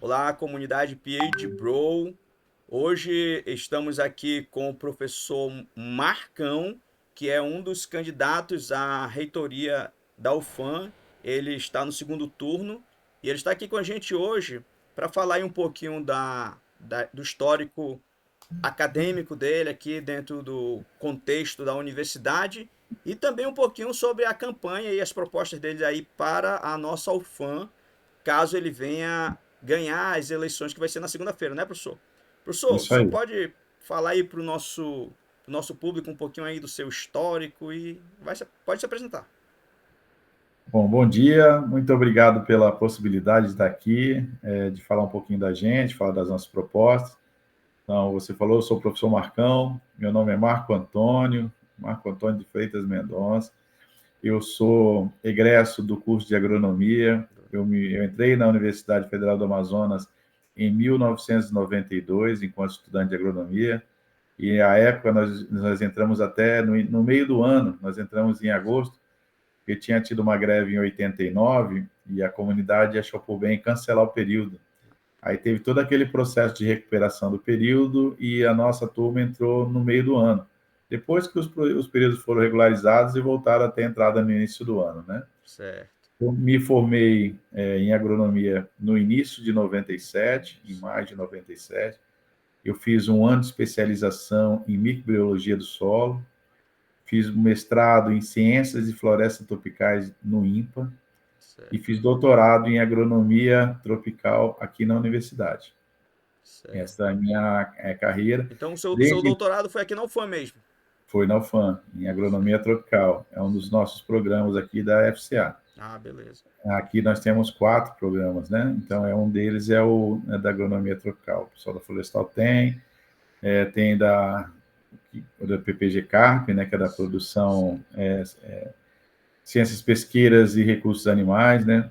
Olá, comunidade PhD Bro. Hoje estamos aqui com o professor Marcão, que é um dos candidatos à reitoria da UFAM. Ele está no segundo turno e ele está aqui com a gente hoje para falar aí um pouquinho do histórico acadêmico dele aqui dentro do contexto da universidade e também um pouquinho sobre a campanha e as propostas dele aí para a nossa UFAM, caso ele venha ganhar as eleições que vai ser na segunda-feira, né, professor? Professor, Isso você aí. pode falar aí para o nosso público um pouquinho aí do seu histórico e pode se apresentar. Bom dia, muito obrigado pela possibilidade de estar aqui, de falar um pouquinho da gente, falar das nossas propostas. Então, você falou, eu sou o professor Marcão, meu nome é Marco Antônio de Freitas Mendonça, eu sou egresso do curso de agronomia, eu entrei na Universidade Federal do Amazonas em 1992, enquanto estudante de agronomia, e à época nós entramos até no meio do ano, nós entramos em agosto, porque tinha tido uma greve em 89 e a comunidade achou por bem cancelar o período. Aí teve todo aquele processo de recuperação do período e a nossa turma entrou no meio do ano. Depois que os períodos foram regularizados e voltaram a ter entrada no início do ano, né? Certo. Eu me formei em agronomia no início de 97, em maio de 97. Eu fiz um ano de especialização em microbiologia do solo, fiz mestrado em ciências e florestas tropicais no INPA e Certo. fiz doutorado em agronomia tropical aqui na universidade. Certo. Essa é a minha carreira. Então, o seu Desde doutorado foi aqui na UFAM mesmo. foi na UFAM, em agronomia tropical. É um dos nossos programas aqui da FCA. Ah, beleza. Aqui nós temos 4 programas, né? Então, um deles é da agronomia tropical. O pessoal da Florestal tem, tem da PPG Carp, né, que é da produção Sim. ciências pesqueiras e recursos animais, né?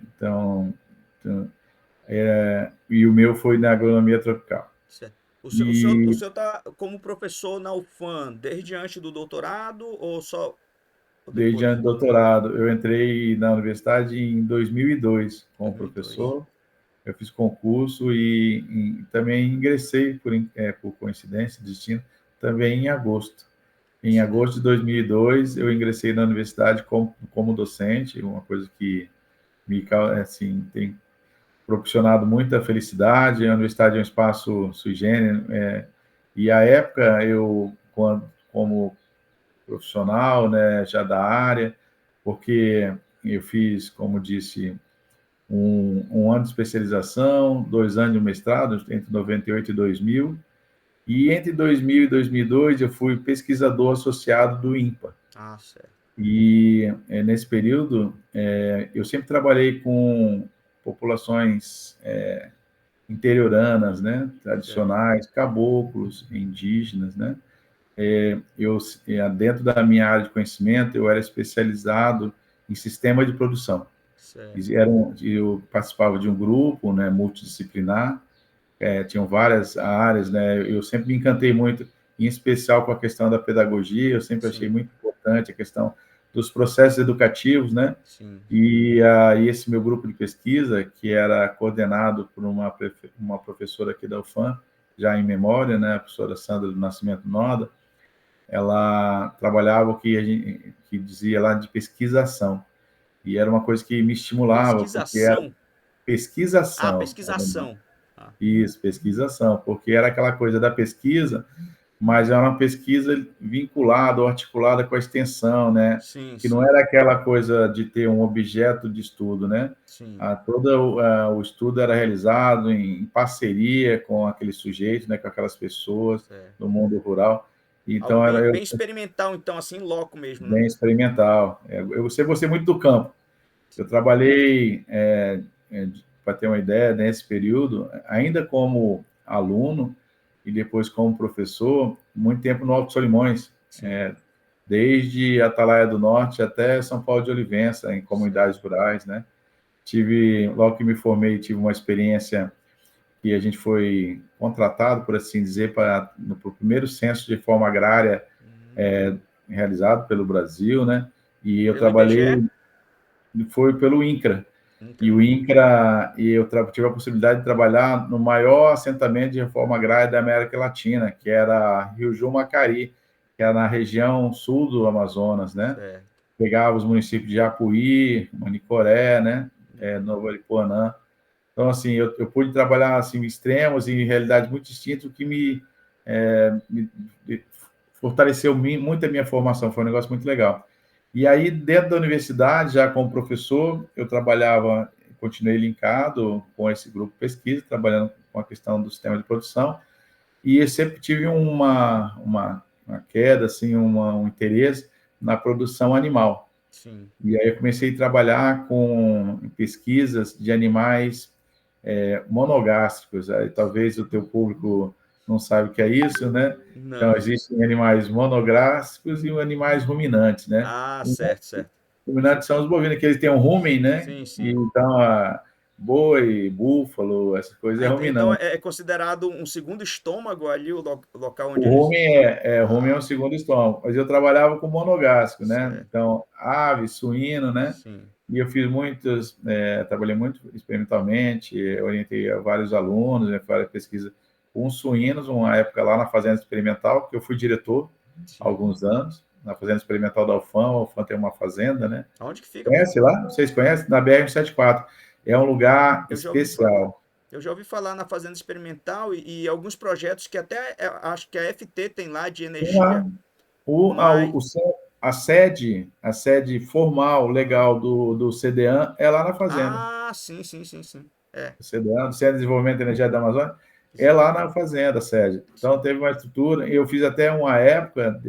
E o meu foi na agronomia tropical. Certo. O E senhor tá como professor na UFAM desde antes do doutorado ou só desde depois? antes do doutorado, eu entrei na universidade em 2002 como 2002. professor. Eu fiz concurso e também ingressei, por coincidência, destino, também em agosto. Em Certo. agosto de 2002, eu ingressei na universidade como docente, uma coisa que assim, tem proporcionado muita felicidade. A universidade é um espaço sui generis, e à época como profissional, né, já da área, porque eu fiz, como disse, um ano de especialização, 2 anos de mestrado, entre 98 e 2000, e entre 2000 e 2002 eu fui pesquisador associado do INPA. Ah, certo. E nesse período eu sempre trabalhei com populações interioranas, né, Certo. tradicionais, caboclos, indígenas, né. Eu dentro da minha área de conhecimento eu era especializado em sistema de produção. Certo. Eu participava de um grupo, né, multidisciplinar, tinham várias áreas, né. Eu sempre me encantei muito, em especial com a questão da pedagogia. Eu sempre achei Sim. muito importante a questão dos processos educativos, né. Sim. E aí esse meu grupo de pesquisa, que era coordenado por uma professora aqui da UFAM, já em memória, né, a professora Sandra do Nascimento Noda, ela trabalhava o que a gente que dizia lá de pesquisação. E era uma coisa que me estimulava, porque era Pesquisação. Ah, pesquisação. pesquisação. Ah, Isso, pesquisação, porque era aquela coisa da pesquisa, mas era uma pesquisa vinculada ou articulada com a extensão, né? sim, Que não sim. era aquela coisa de ter um objeto de estudo, né? Sim. O estudo era realizado em parceria com aquele sujeito, né? Com aquelas pessoas Certo. do mundo rural. Algo Então, bem, era bem experimental, então, assim, loco mesmo, né? bem experimental. Eu sempre gostei muito do campo. Eu trabalhei, para ter uma ideia, nesse período, ainda como aluno e depois como professor, muito tempo no Alto Solimões, Sim. desde Atalaia do Norte até São Paulo de Olivença, em comunidades Certo. rurais, né? Logo que me formei, tive uma experiência que a gente foi contratado, por assim dizer, no primeiro censo de reforma agrária Hum, realizado pelo Brasil, né? E eu pelo IBGE? trabalhei, foi pelo INCRA. E o INCRA, e eu tive a possibilidade de trabalhar no maior assentamento de reforma agrária da América Latina, que era Rio Ju Macari, que era na região sul do Amazonas, né? Certo. Pegava os municípios de Jacuí, Manicoré, né? Novo Aripuanã. Então, assim, eu pude trabalhar assim, extremos e realidades muito distintas, o que me fortaleceu muito a minha formação, foi um negócio muito legal. E aí, dentro da universidade, já como professor, eu trabalhava, continuei linkado com esse grupo de pesquisa, trabalhando com a questão do sistema de produção, e eu sempre tive uma queda, assim, um interesse na produção animal. Sim. E aí eu comecei a trabalhar com pesquisas de animais monogástricos. Aí, talvez o teu público não saiba o que é isso, né? Então, Não. existem animais monogástricos e animais ruminantes, né? Ah, certo, certo. Ruminantes são os bovinos, que eles têm um rumen, né? Sim, E, sim. então, boi, búfalo, essas coisas é Então ruminante. é considerado um segundo estômago ali, o local onde O eles. rumen é um Ah, segundo estômago, mas eu trabalhava com monogástrico, né? certo. Então, ave, suíno, né? Sim. E eu fiz trabalhei muito experimentalmente, orientei a vários alunos, né, várias pesquisas com suínos, uma época lá na Fazenda Experimental, que eu fui diretor há Sim. alguns anos, na Fazenda Experimental da UFAM. A UFAM tem uma fazenda, né? Aonde que fica, Conhece professor? lá? Vocês conhecem? Na BR-174. É um lugar Eu já ouvi falar. especial. Eu já ouvi falar na Fazenda Experimental e alguns projetos que até acho que a FT tem lá de Tem lá energia, o, a, mas. o, a sede formal, legal do CDAN é lá na fazenda. Ah, sim, sim, sim, sim. É, O CDA, do Centro de Desenvolvimento Energético da Amazônia, é exato. lá na fazenda, sede. Então, Sim, teve uma estrutura, eu fiz até uma época,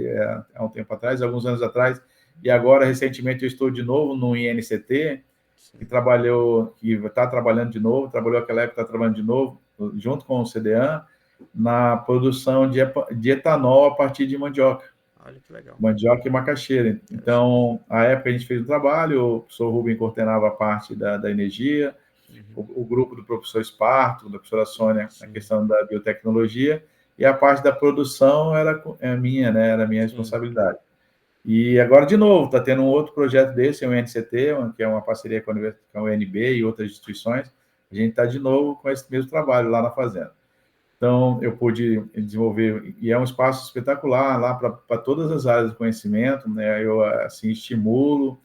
há um tempo atrás, alguns anos atrás, e agora, recentemente, eu estou de novo no INCT, sim. que está trabalhando de novo, trabalhou aquela época, está trabalhando de novo, junto com o CDA, na produção de etanol a partir de mandioca. Olha que legal. Mandioca e macaxeira. Interessante. Então, a época a gente fez o trabalho, o professor Rubem coordenava a parte da energia, Uhum. o grupo do professor Esparto, da professora Sônia, a Sim, questão da biotecnologia, e a parte da produção era minha, né? Era minha sim. responsabilidade. E agora, de novo, está tendo um outro projeto desse, o NCT, que é uma parceria com a UNB e outras instituições. A gente está de novo com esse mesmo trabalho lá na fazenda. Então, eu pude desenvolver, e é um espaço espetacular lá para todas as áreas do conhecimento, né? Eu, assim, estimulo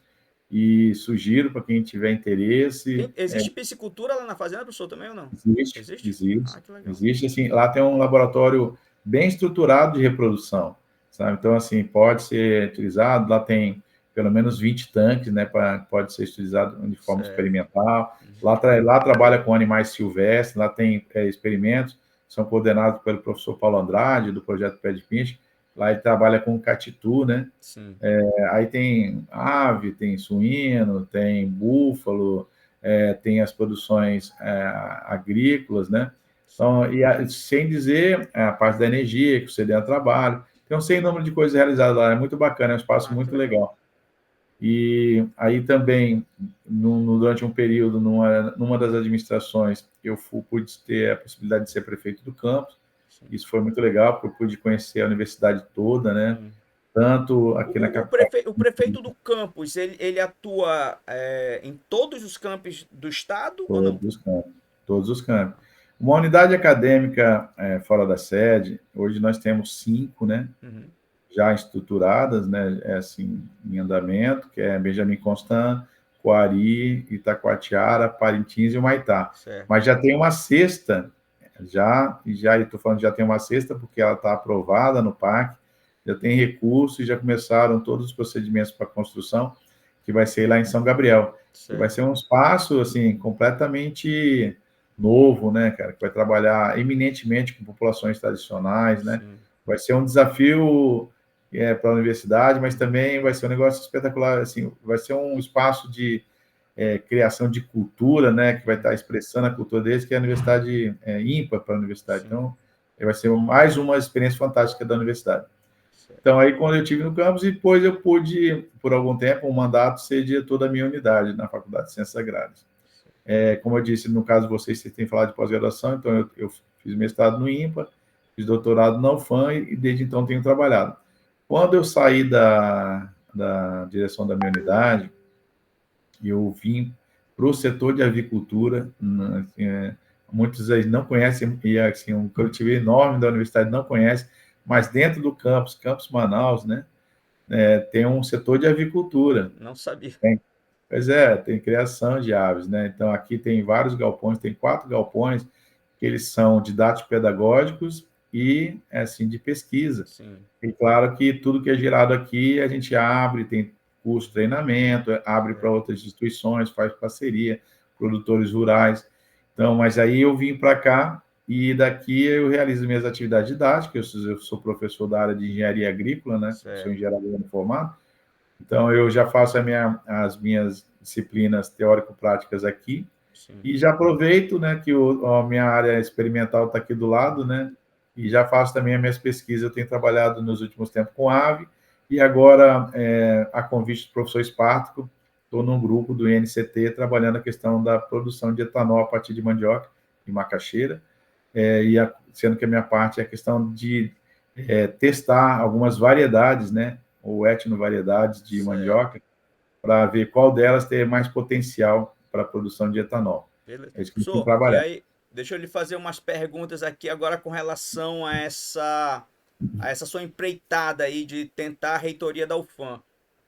e sugiro para quem tiver interesse. Existe piscicultura lá na fazenda, professor, também ou não? Existe, Existe? existe, Ah, que legal. existe, assim, lá tem um laboratório bem estruturado de reprodução, sabe? Então, assim, pode ser utilizado, lá tem pelo menos 20 tanques, né, pode ser utilizado de forma Certo. experimental. Uhum. Lá trabalha com animais silvestres, lá tem experimentos, são coordenados pelo professor Paulo Andrade, do projeto Pé de Pinche. Lá ele trabalha com catitu, né? Sim. Aí tem ave, tem suíno, tem búfalo, tem as produções agrícolas, né? Sim. Então, sem dizer a parte da energia, que você deu trabalho, tem um sem número de coisas realizadas lá, é muito bacana, é um espaço Ah, que muito legal. legal. E aí também, durante um período, numa das administrações, pude ter a possibilidade de ser prefeito do campus. Sim. Isso foi muito legal, porque eu pude conhecer a universidade toda, né? Sim. Tanto aqui na capital. O prefeito do campus, ele atua em todos os campos do estado ou não? Todos os campos, todos os campos. Uma unidade acadêmica fora da sede, hoje nós temos 5, né, Uhum. já estruturadas, né, assim, em andamento, que é Benjamin Constant, Coari, Itacoatiara, Parintins e Humaitá. Certo. Mas já tem uma sexta, estou falando já tem uma sexta, porque ela está aprovada no PAC, já tem recurso e já começaram todos os procedimentos para construção, que vai ser lá em São Gabriel. E vai Certo. ser um espaço, assim, completamente novo, né, cara, que vai trabalhar eminentemente com populações tradicionais, né? Sim. Vai ser um desafio para a universidade, mas também vai ser um negócio espetacular, assim, vai ser um espaço de criação de cultura, né, que vai estar expressando a cultura deles, que é a universidade ímpar para a universidade. Sim. Então, vai ser mais uma experiência fantástica da universidade. Certo. Então, aí, quando eu estive no campus, e depois eu pude, por algum tempo, um mandato, ser diretor da minha unidade na Faculdade de Ciências Agrárias. Como eu disse, no caso de vocês têm falado de pós-graduação, então eu fiz mestrado no INPA, fiz doutorado na UFAM e desde então tenho trabalhado. Quando eu saí da direção da minha unidade, eu vim para o setor de avicultura. Assim, muitos aí não conhecem, e assim, um coletivo enorme da universidade não conhece, mas dentro do campus Manaus, né, tem um setor de avicultura. Não sabia. Pois é, tem criação de aves, né? Então, aqui tem vários galpões, tem 4 galpões, que eles são didático-pedagógicos e, assim, de pesquisa. Sim, E claro que tudo que é gerado aqui, a gente abre, tem curso de treinamento, abre para é, outras instituições, faz parceria, produtores rurais. Então, mas aí eu vim para cá e daqui eu realizo minhas atividades didáticas. Eu sou professor da área de engenharia agrícola, né? Sou certo, engenheiro agrônomo formado. Então, eu já faço as minhas disciplinas teórico-práticas aqui sim. e já aproveito, né, que a minha área experimental está aqui do lado, né, e já faço também as minhas pesquisas. Eu tenho trabalhado nos últimos tempos com ave e agora, a convite do professor Espartaco, estou num grupo do INCT trabalhando a questão da produção de etanol a partir de mandioca e macaxeira, sendo que a minha parte é a questão de testar algumas variedades, né, ou etnovariedades de Certo. mandioca, para ver qual delas tem mais potencial para a produção de etanol. Beleza. É isso que eu tenho Professor, e trabalhado. aí, deixa eu lhe fazer umas perguntas aqui agora com relação a essa sua empreitada aí de tentar a reitoria da UFAM.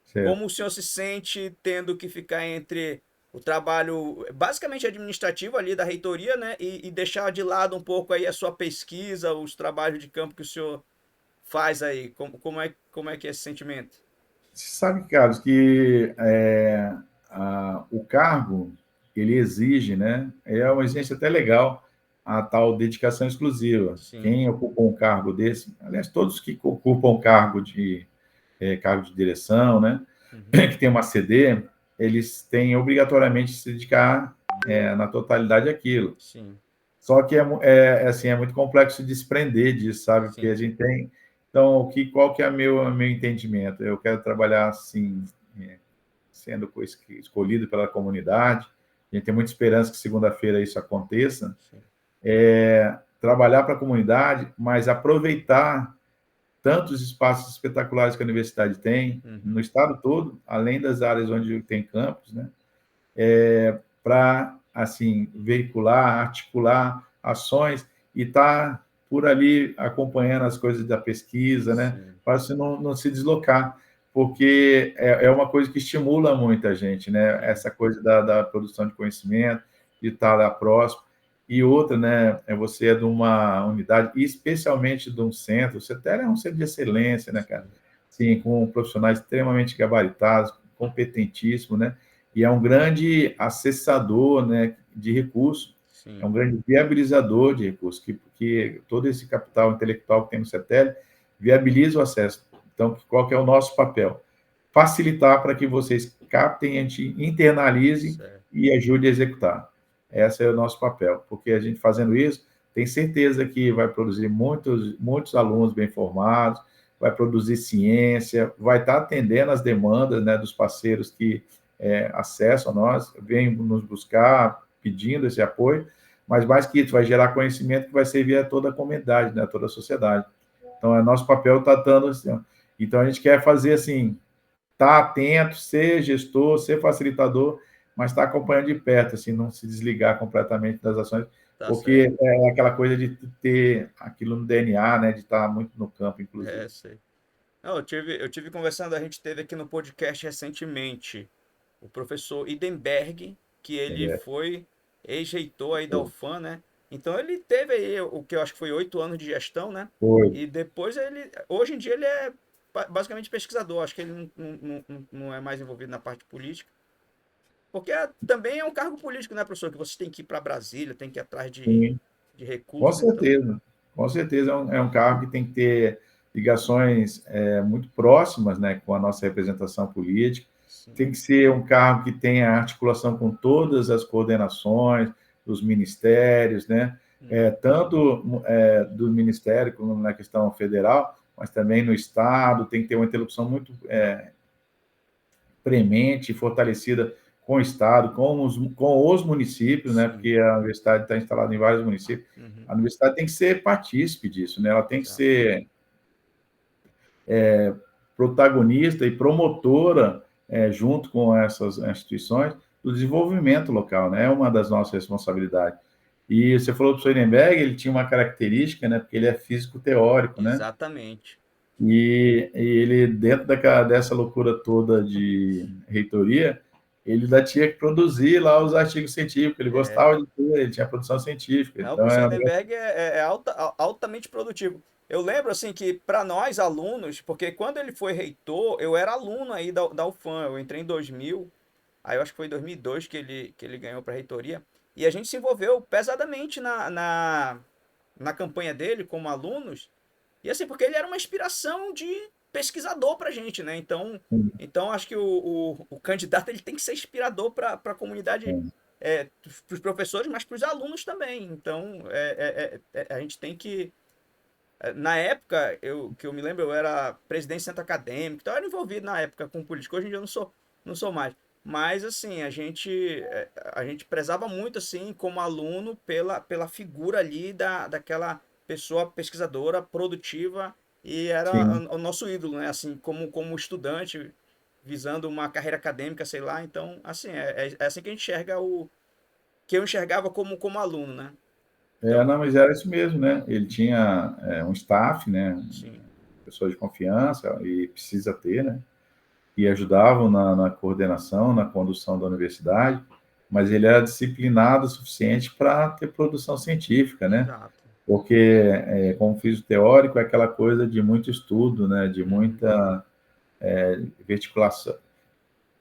Certo. Como o senhor se sente tendo que ficar entre o trabalho basicamente administrativo ali da reitoria, né, e deixar de lado um pouco aí a sua pesquisa, os trabalhos de campo que o senhor faz aí? Como é que é esse sentimento? Você sabe, Carlos, que o cargo ele exige, né? É uma exigência até legal a tal dedicação exclusiva. Sim. Quem ocupa um cargo desse, aliás, todos que ocupam cargo de direção, né? Uhum. Que tem uma CD, eles têm obrigatoriamente que se dedicar na totalidade àquilo. Sim. Só que assim, é muito complexo de desprender disso, sabe? Porque a Sim. gente tem. Então, qual que é meu entendimento? Eu quero trabalhar assim, é, sendo escolhido pela comunidade. A gente tem muita esperança que segunda-feira isso aconteça. Sim. Trabalhar para a comunidade, mas aproveitar tantos espaços espetaculares que a universidade tem no Uhum. estado todo, além das áreas onde tem campus, né? Para assim veicular, articular ações e estar por ali acompanhando as coisas da pesquisa, né? Sim. Para você não se deslocar, porque é uma coisa que estimula muita gente, né? Sim. Essa coisa da produção de conhecimento, de estar lá próximo. E outra, né? Você é de uma unidade, e especialmente de um centro, você até é um centro de excelência, né, cara? Sim. Sim, com profissionais extremamente gabaritados, competentíssimos, né? E é um grande acessador, né, de recursos, é Sim. um grande viabilizador de recursos, que todo esse capital intelectual que tem no CETEL viabiliza o acesso. Então, qual que é o nosso papel? Facilitar para que vocês captem, a gente internalize Certo. e ajude a executar. Esse é o nosso papel, porque a gente fazendo isso, tem certeza que vai produzir muitos alunos bem formados, vai produzir ciência, vai estar atendendo as demandas, né, dos parceiros que acessam a nós, vêm nos buscar pedindo esse apoio, mas mais que isso, vai gerar conhecimento que vai servir a toda a comunidade, né, a toda a sociedade. Então, é nosso papel está dando assim. Então, a gente quer fazer assim, estar atento, ser gestor, ser facilitador, mas estar acompanhando de perto, assim, não se desligar completamente das ações, Tá certo. porque é aquela coisa de ter aquilo no DNA, né, de estar muito no campo, inclusive. É, sei. Não, eu tive conversando, a gente teve aqui no podcast recentemente o professor Idenberg, que ele É, foi ex-reitor aí da UFAM, né? Então ele teve aí o que eu acho que foi 8 anos de gestão, né? foi. E depois hoje em dia ele é basicamente pesquisador, acho que ele não é mais envolvido na parte política. Porque também é um cargo político, né, professor? Que você tem que ir para Brasília, tem que ir atrás de, Sim. de Com recursos, então. certeza, com certeza é um cargo que tem que ter ligações muito próximas, né, com a nossa representação política. Sim. Tem que ser um cargo que tenha articulação com todas as coordenações dos ministérios, né, Uhum. tanto do ministério como na questão federal, mas também no estado. Tem que ter uma interlocução muito premente e fortalecida com o Estado, com os municípios, né, Sim. porque a universidade está instalada em vários municípios. Uhum. A universidade tem que ser partícipe disso, né? Ela tem que Exato. ser protagonista e promotora, junto com essas instituições, do desenvolvimento local, né? É uma das nossas responsabilidades. E você falou do Schoenberg, ele tinha uma característica, né? Porque ele é físico teórico, né? Exatamente. E ele, dentro dessa loucura toda de reitoria, ele ainda tinha que produzir lá os artigos científicos, ele É. gostava de ter, ele tinha produção científica. Não, o Então, professor Lindenberg é altamente produtivo. Eu lembro, assim, que para nós alunos, porque quando ele foi reitor, eu era aluno aí da UFAM, eu entrei em 2000, aí eu acho que foi em 2002 que ele ganhou para reitoria, e a gente se envolveu pesadamente na campanha dele como alunos, e assim, porque ele era uma inspiração de pesquisador pra gente, né? Então acho que o candidato ele tem que ser inspirador para a comunidade, para os professores, mas para os alunos também. Então a gente tem que. Na época, que eu me lembro, eu era presidente do centro acadêmico, então eu era envolvido na época com política. Hoje em dia eu não sou mais. Mas assim, a gente prezava muito assim como aluno pela figura ali daquela pessoa pesquisadora, produtiva, e era sim, o nosso ídolo, né? Assim, como estudante, visando uma carreira acadêmica, sei lá. Então, assim, é assim que a gente enxerga que eu enxergava como aluno, né? Então, não, mas era isso mesmo, né? Ele tinha um staff, né? sim, Pessoas de confiança, e precisa ter, né? E ajudavam na coordenação, na condução da universidade, mas ele era disciplinado o suficiente para ter produção científica, né? exato. Porque, como físico teórico, é aquela coisa de muito estudo, né? De Uhum, muita verticulação,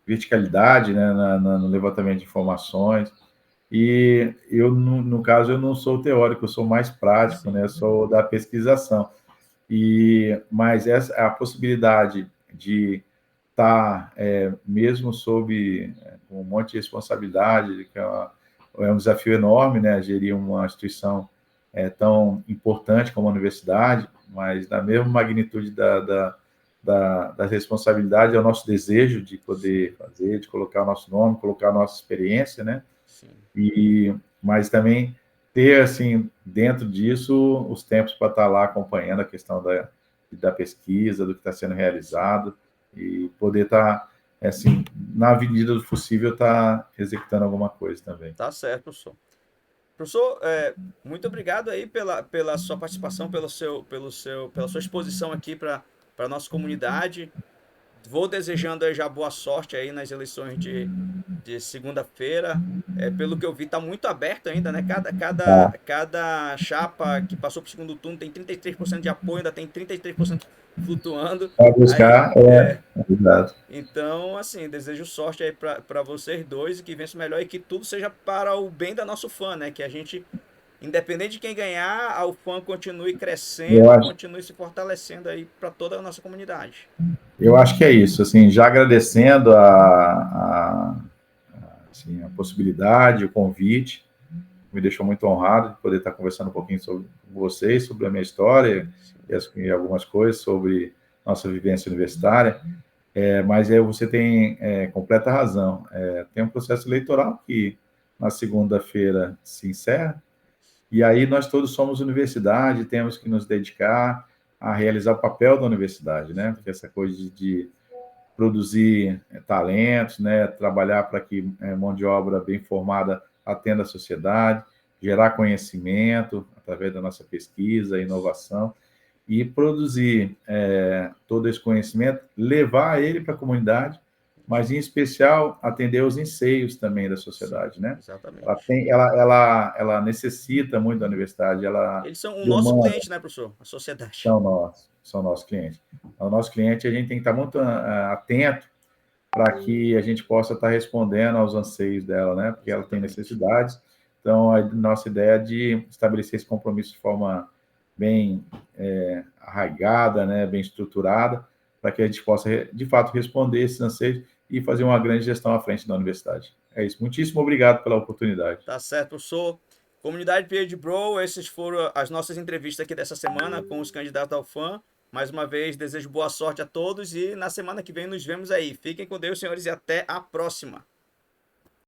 verticalidade, né? No levantamento de informações. E eu, no caso, eu não sou teórico, eu sou mais prático, né? sim, Eu sou da pesquisação. Mas a possibilidade de estar, mesmo sob um monte de responsabilidade, que é um desafio enorme, né? Gerir uma instituição tão importante como a universidade, mas da mesma magnitude da responsabilidade é o nosso desejo de poder fazer, de colocar o nosso nome, colocar a nossa experiência, né? sim. Mas também ter, assim, dentro disso, os tempos para estar lá acompanhando a questão da pesquisa, do que está sendo realizado, e poder estar, assim, na medida do possível, estar executando alguma coisa também. Tá certo, professor. Professor, muito obrigado aí pela sua participação, pela sua exposição aqui para a nossa comunidade. Vou desejando aí já boa sorte aí nas eleições de segunda-feira. Pelo que eu vi, está muito aberto ainda, né? Cada, cada, Tá, cada chapa que passou para o segundo turno tem 33% de apoio, ainda tem 33% flutuando. para Aí, buscar, exato. então, assim, desejo sorte aí para vocês dois e que vença o melhor e que tudo seja para o bem da nosso fã, né? Que a gente, independente de quem ganhar, a UFAM continue Eu crescendo, acho, continue se fortalecendo aí para toda a nossa comunidade. eu acho que é isso, assim, já agradecendo assim, a possibilidade, o convite, me deixou muito honrado de poder estar conversando um pouquinho sobre vocês, sobre a minha história Sim, e algumas coisas sobre nossa vivência universitária. Mas você tem completa razão. Tem um processo eleitoral que na segunda-feira se encerra, e aí nós todos somos universidade, temos que nos dedicar a realizar o papel da universidade, né? Porque essa coisa de produzir talentos, né? Trabalhar para que mão de obra bem formada atenda a sociedade, gerar conhecimento através da nossa pesquisa, inovação e produzir todo esse conhecimento, levar ele para a comunidade, mas em especial atender os anseios também da sim, sociedade, né? Ela exatamente. tem, ela necessita muito da universidade, ela Eles são o nosso demanda, cliente, né, professor? A sociedade. são nossos clientes. O nosso cliente, a gente tem que estar muito atento para que a gente possa estar respondendo aos anseios dela, né? Porque ela tem Exatamente. necessidades. Então, a nossa ideia é de estabelecer esse compromisso de forma bem arraigada, né? Bem estruturada, para que a gente possa, de fato, responder esses anseios e fazer uma grande gestão à frente da universidade. É isso. Muitíssimo obrigado pela oportunidade. Tá certo, professor. Comunidade PH Bro, essas foram as nossas entrevistas aqui dessa semana com os candidatos ao FAM. Mais uma vez, desejo boa sorte a todos e na semana que vem nos vemos aí. Fiquem com Deus, senhores, e até a próxima.